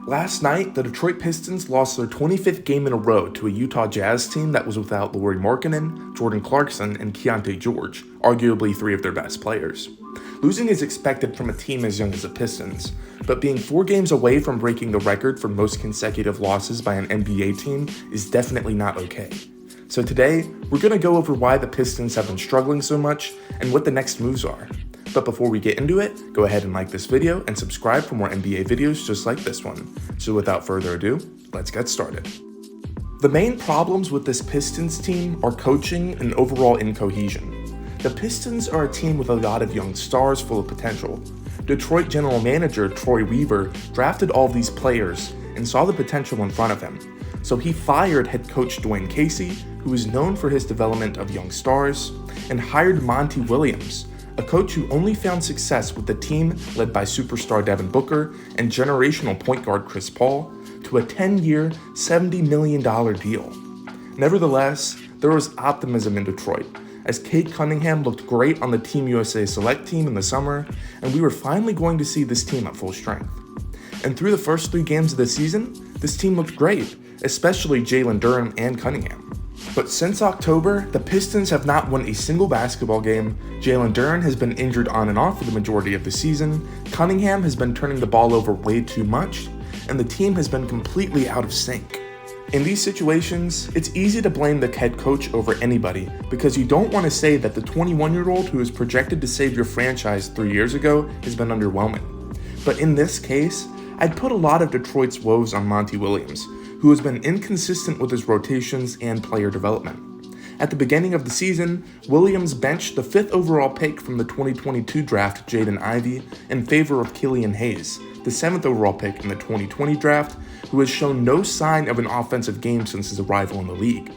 Last night, the Detroit Pistons lost their 25th game in a row to a Utah Jazz team that was without Lauri Markkanen, Jordan Clarkson, and Keontae George, arguably three of their best players. Losing is expected from a team as young as the Pistons, but being 4 games away from breaking the record for most consecutive losses by an NBA team is definitely not okay. So today, we're going to go over why the Pistons have been struggling so much and what the next moves are. But before we get into it, go ahead and like this video and subscribe for more NBA videos just like this one. So without further ado, let's get started. The main problems with this Pistons team are coaching and overall incohesion. The Pistons are a team with a lot of young stars full of potential. Detroit general manager Troy Weaver drafted all of these players and saw the potential in front of him. So he fired head coach Dwayne Casey, who is known for his development of young stars, and hired Monty Williams, a coach who only found success with the team led by superstar Devin Booker and generational point guard Chris Paul to a 10-year, $70 million deal. Nevertheless, there was optimism in Detroit, as Cade Cunningham looked great on the Team USA Select team in the summer, and we were finally going to see this team at full strength. And through the first 3 games of the season, this team looked great, especially Jalen Duren and Cunningham. But since October, the Pistons have not won a single basketball game, Jalen Duren has been injured on and off for the majority of the season, Cunningham has been turning the ball over way too much, and the team has been completely out of sync. In these situations, it's easy to blame the head coach over anybody because you don't want to say that the 21-year-old who was projected to save your franchise 3 years ago has been underwhelming. But in this case, I'd put a lot of Detroit's woes on Monty Williams, who has been inconsistent with his rotations and player development. At the beginning of the season, Williams benched the 5th overall pick from the 2022 draft, Jaden Ivey, in favor of Killian Hayes, the 7th overall pick in the 2020 draft, who has shown no sign of an offensive game since his arrival in the league.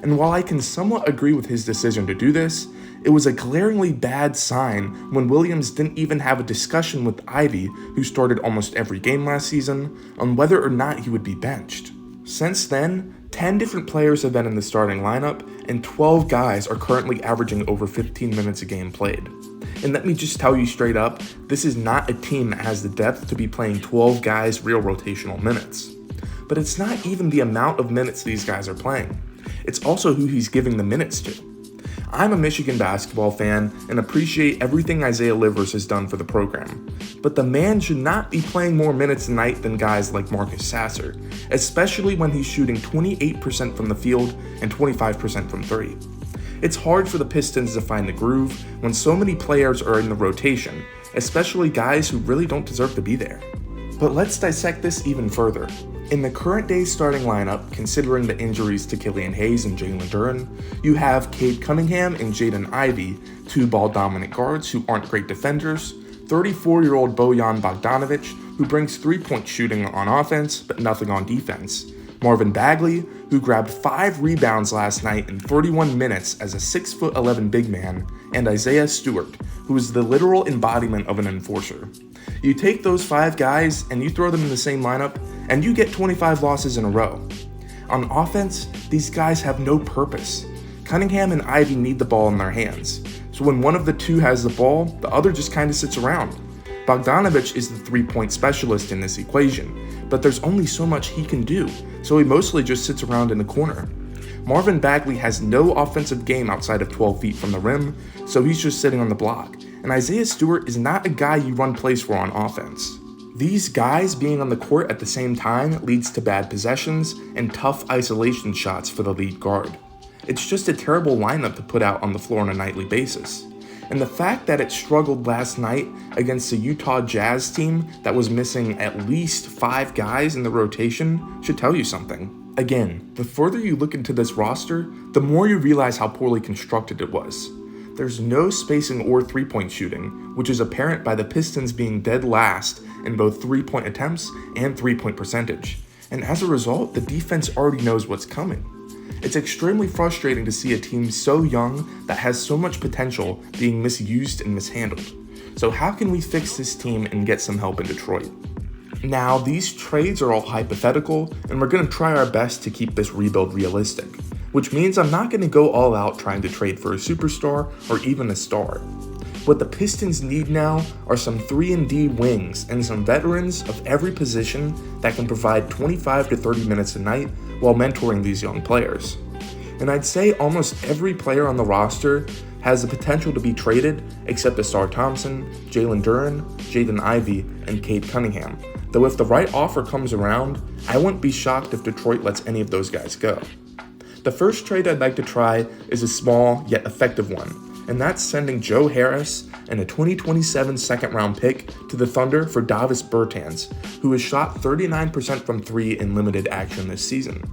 And while I can somewhat agree with his decision to do this, it was a glaringly bad sign when Williams didn't even have a discussion with Ivey, who started almost every game last season, on whether or not he would be benched. Since then, 10 different players have been in the starting lineup, and 12 guys are currently averaging over 15 minutes a game played. And let me just tell you straight up, this is not a team that has the depth to be playing 12 guys real rotational minutes. But it's not even the amount of minutes these guys are playing. It's also who he's giving the minutes to. I'm a Michigan basketball fan and appreciate everything Isaiah Livers has done for the program, but the man should not be playing more minutes a night than guys like Marcus Sasser, especially when he's shooting 28% from the field and 25% from 3. It's hard for the Pistons to find the groove when so many players are in the rotation, especially guys who really don't deserve to be there. But let's dissect this even further. In the current day starting lineup, considering the injuries to Killian Hayes and Jalen Duren, you have Cade Cunningham and Jaden Ivey, 2 ball-dominant guards who aren't great defenders, 34-year-old Bojan Bogdanovic, who brings 3-point shooting on offense but nothing on defense, Marvin Bagley, who grabbed 5 rebounds last night in 31 minutes as a 6'11" big man, and Isaiah Stewart, who is the literal embodiment of an enforcer. You take those 5 guys and you throw them in the same lineup, and you get 25 losses in a row. On offense, these guys have no purpose. Cunningham and Ivey need the ball in their hands, so when one of the two has the ball, the other just kind of sits around. Bogdanovic is the 3-point specialist in this equation, but there's only so much he can do, so he mostly just sits around in the corner. Marvin Bagley has no offensive game outside of 12 feet from the rim, so he's just sitting on the block, and Isaiah Stewart is not a guy you run plays for on offense. These guys being on the court at the same time leads to bad possessions and tough isolation shots for the lead guard. It's just a terrible lineup to put out on the floor on a nightly basis. And the fact that it struggled last night against the Utah Jazz team that was missing at least 5 guys in the rotation should tell you something. Again, the further you look into this roster, the more you realize how poorly constructed it was. There's no spacing or 3-point shooting, which is apparent by the Pistons being dead last in both 3-point attempts and 3-point percentage. And as a result, the defense already knows what's coming. It's extremely frustrating to see a team so young that has so much potential being misused and mishandled. So how can we fix this team and get some help in Detroit? Now, these trades are all hypothetical, and we're going to try our best to keep this rebuild realistic, which means I'm not going to go all out trying to trade for a superstar or even a star. What the Pistons need now are some 3-and-D wings and some veterans of every position that can provide 25 to 30 minutes a night while mentoring these young players. And I'd say almost every player on the roster has the potential to be traded except Ausar Thompson, Jalen Duren, Jaden Ivey, and Cade Cunningham. Though if the right offer comes around, I wouldn't be shocked if Detroit lets any of those guys go. The first trade I'd like to try is a small yet effective one, and that's sending Joe Harris and a 2027 second-round pick to the Thunder for Davis Bertans, who has shot 39% from 3 in limited action this season.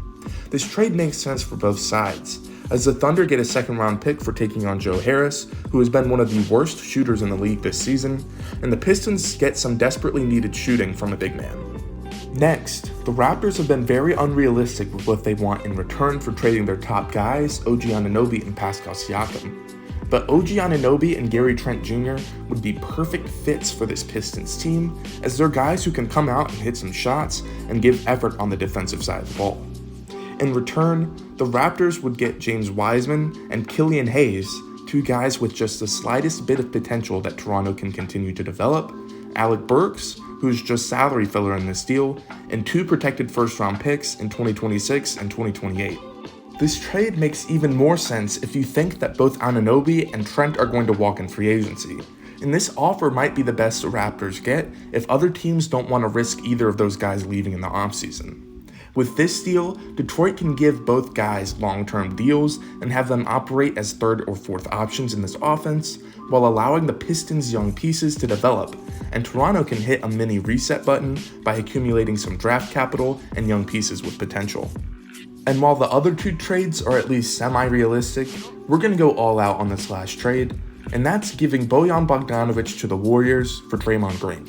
This trade makes sense for both sides, as the Thunder get a second-round pick for taking on Joe Harris, who has been one of the worst shooters in the league this season, and the Pistons get some desperately needed shooting from a big man. Next, the Raptors have been very unrealistic with what they want in return for trading their top guys, OG Anunoby and Pascal Siakam. But OG Anunoby and Gary Trent Jr. would be perfect fits for this Pistons team, as they're guys who can come out and hit some shots and give effort on the defensive side of the ball. In return, the Raptors would get James Wiseman and Killian Hayes, two guys with just the slightest bit of potential that Toronto can continue to develop, Alec Burks, who's just salary filler in this deal, and 2 protected first-round picks in 2026 and 2028. This trade makes even more sense if you think that both Anunoby and Trent are going to walk in free agency, and this offer might be the best the Raptors get if other teams don't want to risk either of those guys leaving in the offseason. With this deal, Detroit can give both guys long-term deals and have them operate as third or fourth options in this offense, while allowing the Pistons' young pieces to develop, and Toronto can hit a mini reset button by accumulating some draft capital and young pieces with potential. And while the other two trades are at least semi-realistic, we're going to go all out on this last trade, and that's giving Bojan Bogdanovic to the Warriors for Draymond Green.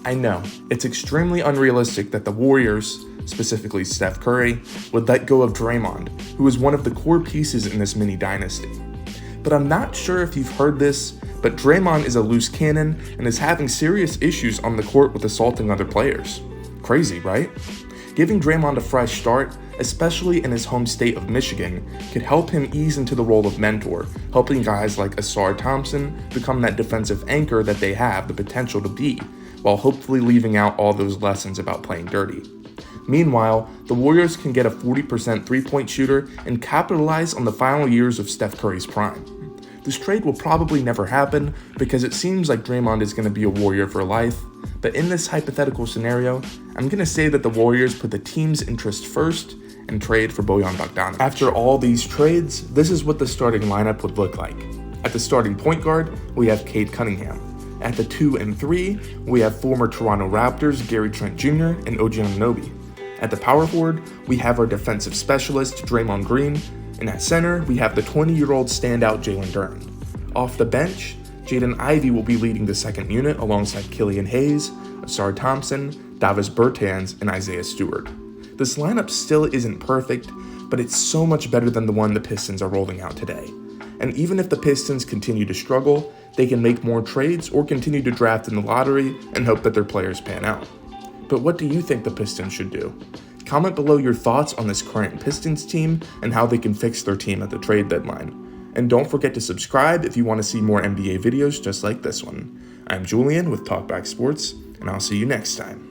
I know, it's extremely unrealistic that the Warriors, specifically Steph Curry, would let go of Draymond, who is one of the core pieces in this mini dynasty. But I'm not sure if you've heard this, but Draymond is a loose cannon and is having serious issues on the court with assaulting other players. Crazy, right? Giving Draymond a fresh start, especially in his home state of Michigan, could help him ease into the role of mentor, helping guys like Ausar Thompson become that defensive anchor that they have the potential to be, while hopefully leaving out all those lessons about playing dirty. Meanwhile, the Warriors can get a 40% three-point shooter and capitalize on the final years of Steph Curry's prime. This trade will probably never happen because it seems like Draymond is going to be a Warrior for life, but in this hypothetical scenario, I'm going to say that the Warriors put the team's interest first and trade for Bojan Bogdanovic. After all these trades, this is what the starting lineup would look like. At the starting point guard, we have Cade Cunningham. At the 2 and 3, we have former Toronto Raptors Gary Trent Jr. and OG Anunoby. At the power forward, we have our defensive specialist Draymond Green, and at center, we have the 20-year-old standout Jalen Duren. Off the bench, Jaden Ivey will be leading the second unit alongside Killian Hayes, Ausar Thompson, Davis Bertans, and Isaiah Stewart. This lineup still isn't perfect, but it's so much better than the one the Pistons are rolling out today. And even if the Pistons continue to struggle, they can make more trades or continue to draft in the lottery and hope that their players pan out. But what do you think the Pistons should do? Comment below your thoughts on this current Pistons team and how they can fix their team at the trade deadline. And don't forget to subscribe if you want to see more NBA videos just like this one. I'm Julian with TalkBackSports, and I'll see you next time.